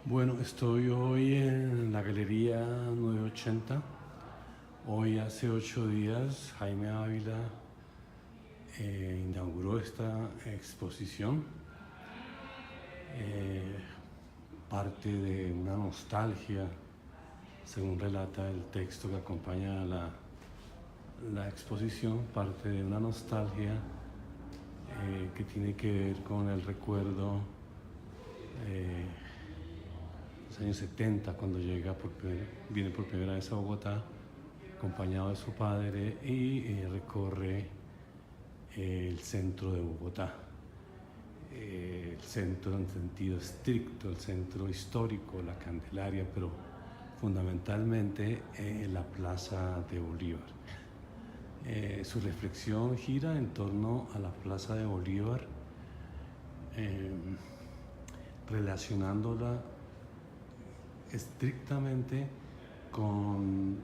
Bueno, estoy hoy en la Galería 980. Hoy hace 8 días Jaime Ávila inauguró esta exposición, eh, parte de una nostalgia, según relata el texto que acompaña la exposición, parte de una nostalgia que tiene que ver con el recuerdo de los años 70, cuando viene por primera vez a Bogotá, acompañado de su padre, y recorre el centro de Bogotá. El centro en sentido estricto, el centro histórico, la Candelaria, pero fundamentalmente la Plaza de Bolívar. Su reflexión gira en torno a la Plaza de Bolívar, relacionándola estrictamente con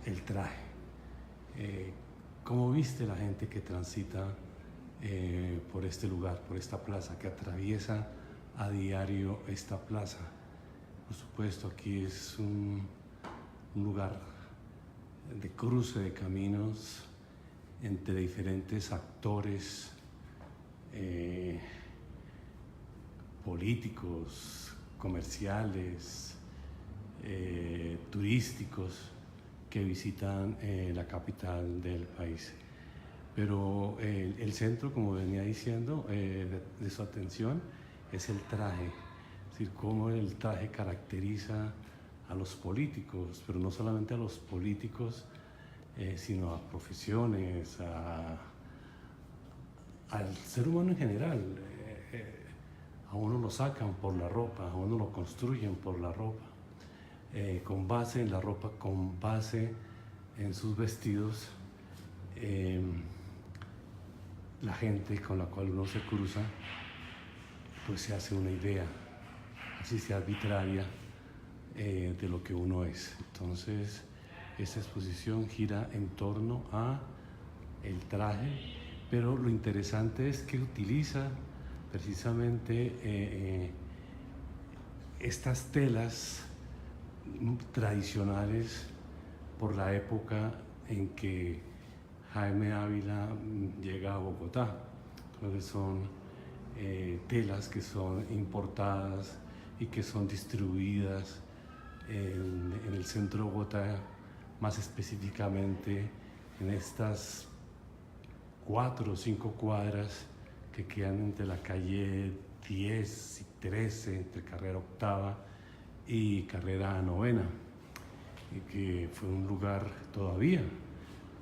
el traje. ¿Cómo viste la gente que transita por este lugar, por esta plaza, que atraviesa a diario esta plaza? Por supuesto, aquí es un lugar de cruce de caminos entre diferentes actores políticos, comerciales, turísticos, que visitan la capital del país. Pero el centro, como venía diciendo, de su atención es el traje, es decir, cómo el traje caracteriza a los políticos, pero no solamente a los políticos, sino a profesiones, al ser humano en general. A uno lo sacan por la ropa, a uno lo construyen por la ropa, con base en la ropa, con base en sus vestidos. La gente con la cual uno se cruza, pues se hace una idea, así sea arbitraria, de lo que uno es. Entonces, esta exposición gira en torno a el traje, pero lo interesante es que utiliza precisamente estas telas tradicionales por la época en que Jaime Ávila llega a Bogotá. Entonces son telas que son importadas y que son distribuidas en el centro de Bogotá, más específicamente en estas 4 o 5 cuadras que quedan entre la calle 10 y 13, entre carrera octava y carrera novena, y que fue un lugar todavía,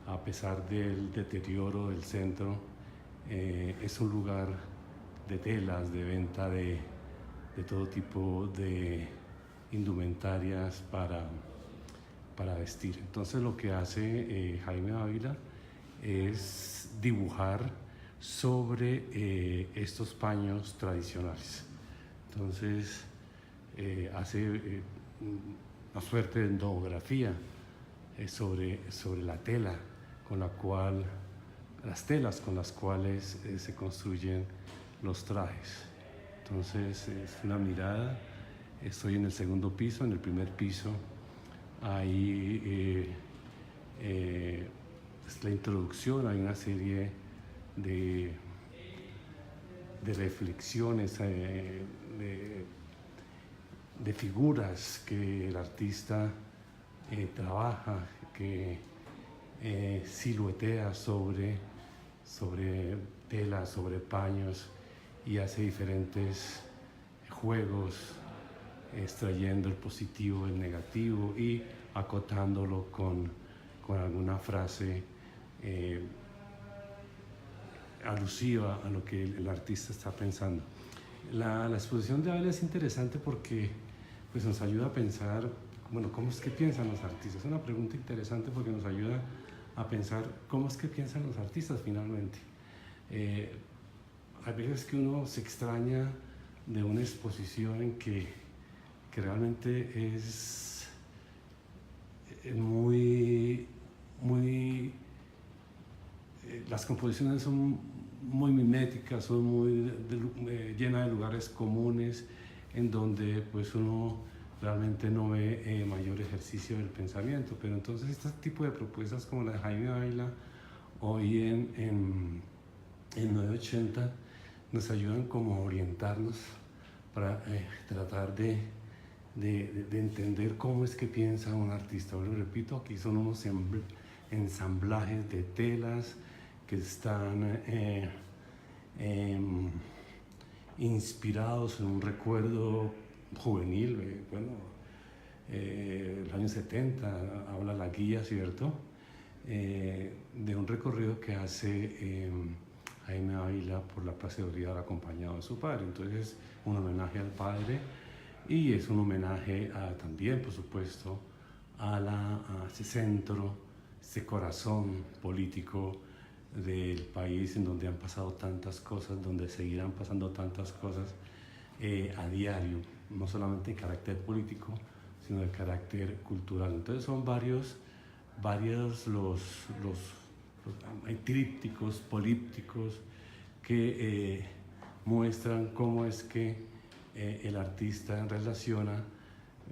a pesar del deterioro del centro, es un lugar de telas, de venta de todo tipo de indumentarias para vestir. Entonces lo que hace Jaime Ávila es dibujar sobre estos paños tradicionales. Entonces hace una suerte de etnografía sobre la tela las telas con las cuales se construyen los trajes. Entonces es una mirada. Estoy en el segundo piso. En el primer piso hay es la introducción, hay una serie de reflexiones, de figuras que el artista trabaja, que siluetea sobre telas, sobre paños, y hace diferentes juegos, extrayendo el positivo del negativo y acotándolo con alguna frase alusiva a lo que el artista está pensando. La exposición de Ávila es interesante porque pues, nos ayuda a pensar, bueno, ¿cómo es que piensan los artistas? Es una pregunta interesante porque nos ayuda a pensar cómo es que piensan los artistas finalmente. Hay veces que uno se extraña de una exposición que realmente es muy las composiciones son muy miméticas, son muy llenas de lugares comunes, en donde pues uno realmente no ve mayor ejercicio del pensamiento. Pero entonces este tipo de propuestas como la de Jaime Ávila hoy en 980 nos ayudan como a orientarnos para tratar de entender cómo es que piensa un artista. Lo repito, aquí son unos ensamblajes de telas que están inspirados en un recuerdo juvenil, los años 70, habla la guía, ¿cierto? De un recorrido que hace Jaime Ávila por la Plaza de Bolívar acompañado de su padre. Entonces es un homenaje al padre y es un homenaje también, por supuesto, a ese centro, ese corazón político del país en donde han pasado tantas cosas, donde seguirán pasando tantas cosas a diario, no solamente de carácter político, sino de carácter cultural. Entonces son varios los hay trípticos polípticos que muestran cómo es que el artista relaciona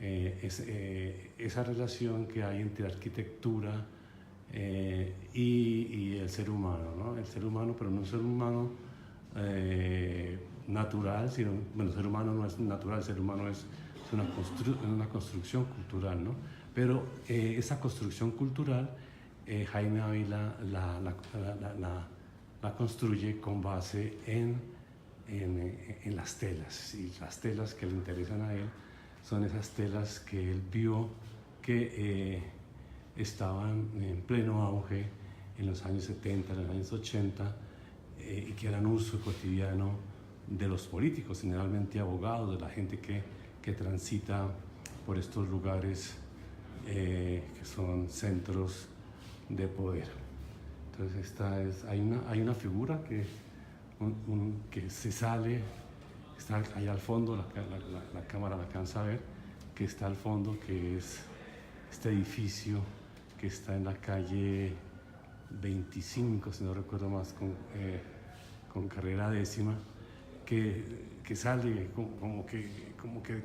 esa relación que hay entre arquitectura y el ser humano, ¿no? El ser humano, pero no un ser humano natural, sino, bueno, el ser humano no es natural, el ser humano es una construcción cultural, ¿no? Pero esa construcción cultural, Jaime Ávila la construye con base en las telas, y las telas que le interesan a él son esas telas que él vio que estaban en pleno auge en los años 70, en los años 80, y que eran uso cotidiano de los políticos, generalmente abogados, de la gente que transita por estos lugares que son centros de poder. Entonces hay una figura que se sale, está allá al fondo, la cámara la alcanza a ver, que está al fondo, que es este edificio que está en la calle 25, si no recuerdo más, con carrera décima, que sale como que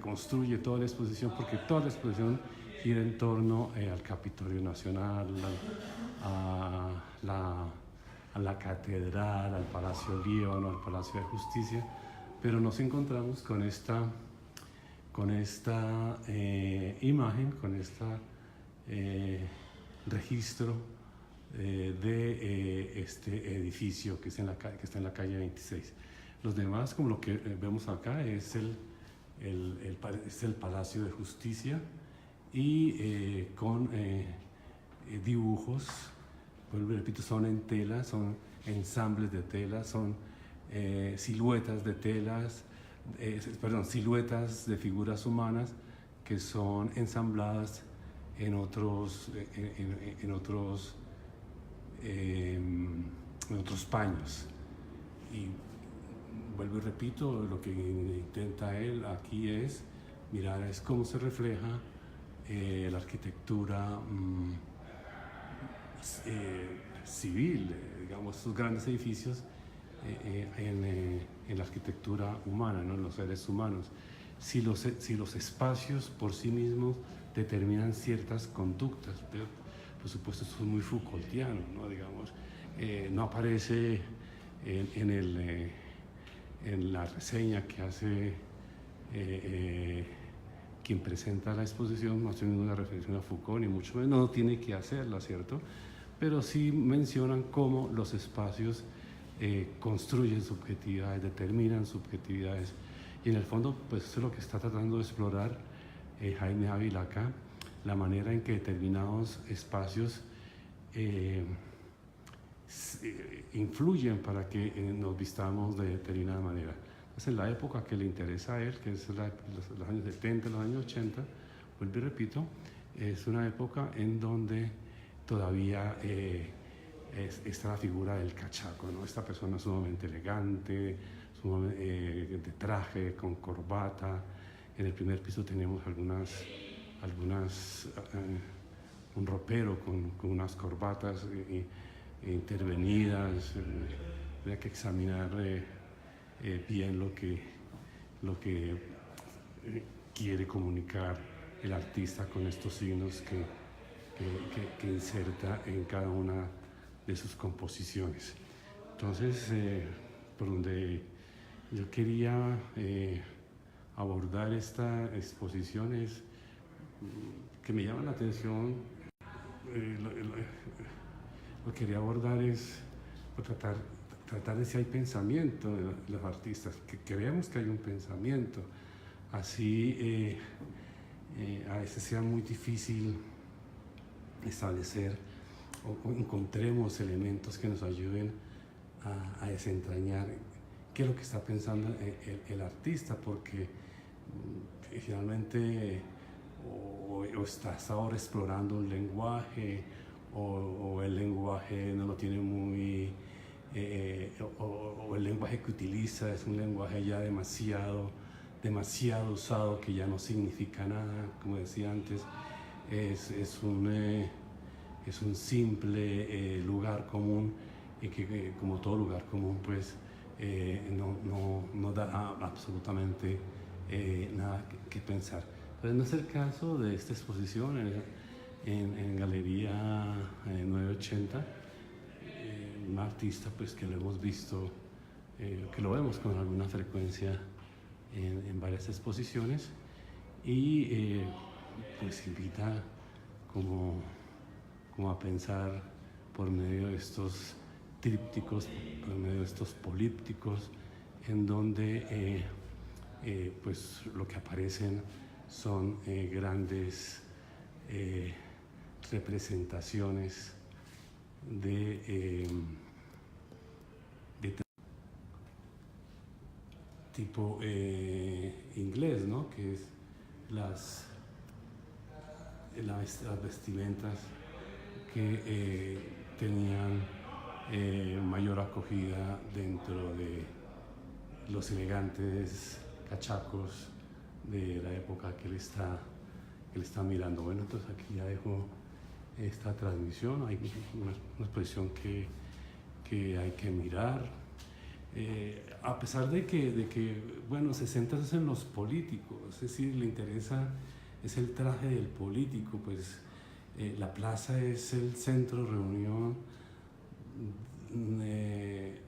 construye toda la exposición, porque toda la exposición gira en torno al Capitolio Nacional, a la Catedral, al Palacio Líbano, al Palacio de Justicia, pero nos encontramos con esta imagen, con este registro de este edificio que está en la calle 26. Los demás, como lo que vemos acá, es el Palacio de Justicia y con dibujos, vuelvo y repito, son en tela, son ensambles de tela, son siluetas de telas, siluetas de figuras humanas que son ensambladas en otros paños. Y vuelvo y repito, lo que intenta él aquí es mirar cómo se refleja la arquitectura civil, digamos, estos grandes edificios en la arquitectura humana, ¿no? En los seres humanos. Si los espacios por sí mismos determinan ciertas conductas, pero por supuesto esto es muy Foucaultiano, ¿no? Digamos, no aparece en la reseña que hace quien presenta la exposición, no hace ninguna referencia a Foucault, ni mucho menos, no tiene que hacerla, ¿cierto? Pero sí mencionan cómo los espacios construyen subjetividades, determinan subjetividades, y en el fondo pues eso es lo que está tratando de explorar Jaime Ávila acá, la manera en que determinados espacios influyen para que nos vistamos de determinada manera. Entonces, en la época que le interesa a él, que es los años 70, los años 80, vuelvo y repito, es una época en donde todavía está la figura del cachaco, ¿no? Esta persona sumamente elegante, de traje, con corbata. En el primer piso tenemos un ropero con unas corbatas intervenidas. Habría que examinar bien lo que quiere comunicar el artista con estos signos que inserta en cada una de sus composiciones. Entonces, por donde yo quería abordar esta exposición es que me llama la atención, lo que quería abordar es tratar de si hay pensamiento de los artistas, que creemos que hay un pensamiento, así a veces sea muy difícil establecer o encontremos elementos que nos ayuden a desentrañar qué es lo que está pensando el artista, porque finalmente o estás ahora explorando un lenguaje o el lenguaje no lo tiene muy o el lenguaje que utiliza es un lenguaje ya demasiado usado, que ya no significa nada, como decía antes, es un simple lugar común, y que como todo lugar común pues no da absolutamente nada que pensar. Pero no es el caso de esta exposición en Galería 980, un artista pues que lo hemos visto, que lo vemos con alguna frecuencia en varias exposiciones, y pues invita como a pensar por medio de estos trípticos, por medio de estos polípticos, en donde pues lo que aparecen son grandes representaciones de tipo inglés, ¿no? Que es las vestimentas que tenían mayor acogida dentro de los elegantes cachacos de la época que él está mirando. Bueno, entonces aquí ya dejo esta transmisión. Hay una exposición que hay que mirar. A pesar de que bueno, se centra en los políticos, es decir, le interesa, es el traje del político, pues la plaza es el centro de reunión de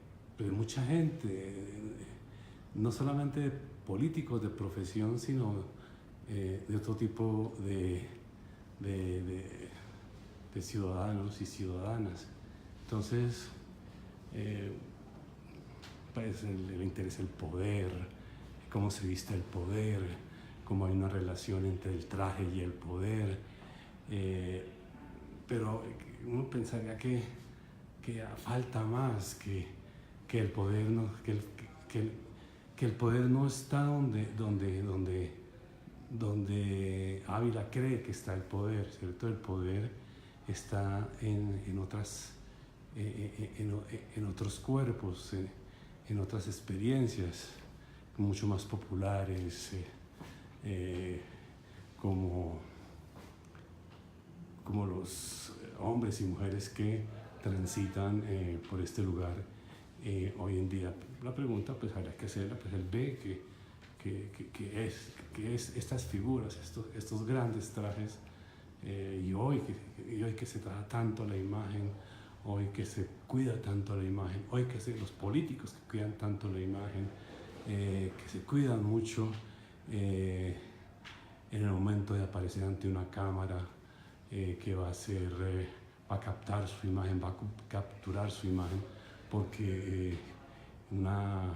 mucha gente, no solamente de políticos de profesión, sino de otro tipo de ciudadanos y ciudadanas. Entonces, pues le interesa el poder, cómo se viste el poder, cómo hay una relación entre el traje y el poder, pero uno pensaría que falta más, que el poder no, que el poder no está donde Ávila cree que está el poder, ¿cierto? El poder está en otros cuerpos, en otras experiencias mucho más populares, como los hombres y mujeres que transitan por este lugar hoy en día. La pregunta pues habría que hacerla, pues él ve que es estas figuras, estos grandes trajes, y hoy que se trata tanto la imagen, hoy que se cuida tanto la imagen, hoy que los políticos que cuidan tanto la imagen, que se cuidan mucho en el momento de aparecer ante una cámara que va a captar su imagen, va a capturar su imagen, porque una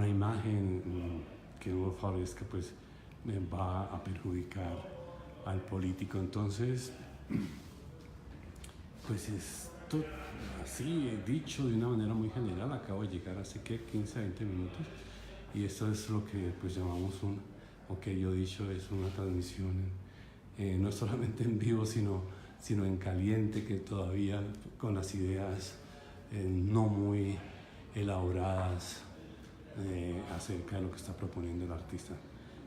imagen que no favorezca pues va a perjudicar al político. Entonces, pues esto, así dicho de una manera muy general, acabo de llegar hace 15 a 20 minutos, y esto es lo que pues llamamos o que yo he dicho es una transmisión no solamente en vivo, sino en caliente, que todavía con las ideas no muy elaboradas acerca de lo que está proponiendo el artista.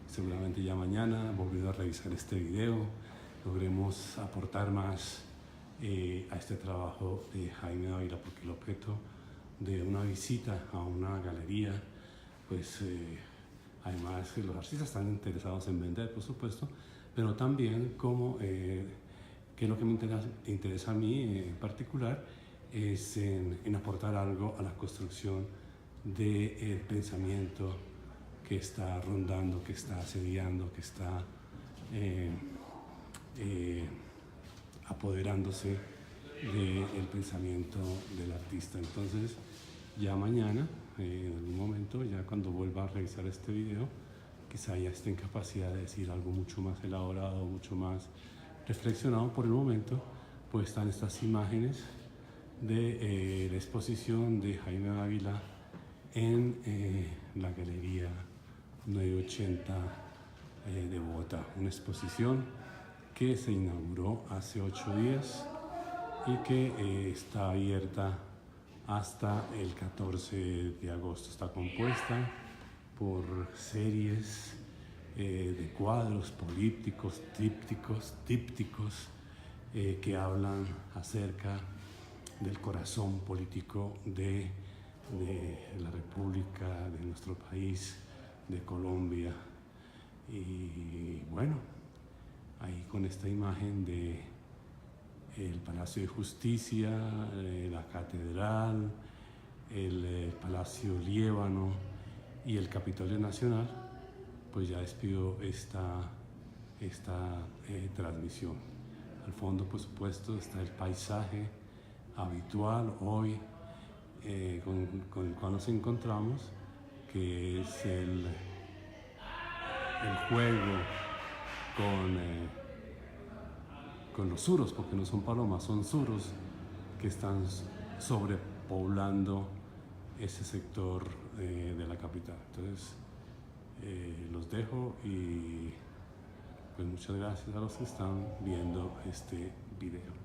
Seguramente ya mañana, volviendo a revisar este video, logremos aportar más a este trabajo de Jaime Ávila, porque el objeto de una visita a una galería pues Además, los artistas están interesados en vender, por supuesto, pero también como, que es lo que me interesa a mí en particular, es en aportar algo a la construcción del pensamiento que está rondando, que está asediando, que está apoderándose del pensamiento del artista. Entonces, ya mañana, en algún momento, ya cuando vuelva a revisar este video, quizá ya esté en capacidad de decir algo mucho más elaborado, mucho más reflexionado. Por el momento, pues están estas imágenes de la exposición de Jaime Ávila en la Galería 980 de Bogotá. Una exposición que se inauguró hace 8 días y que está abierta hasta el 14 de agosto. Está compuesta por series de cuadros polípticos, dípticos, que hablan acerca del corazón político de la República, de nuestro país, de Colombia. Y bueno, ahí con esta imagen de el Palacio de Justicia, la Catedral, el Palacio Liébano y el Capitolio Nacional, pues ya despido esta transmisión. Al fondo, por supuesto, está el paisaje habitual hoy con el cual nos encontramos, que es el juego con los suros, porque no son palomas, son suros que están sobrepoblando ese sector de la capital. Entonces, los dejo y pues muchas gracias a los que están viendo este video.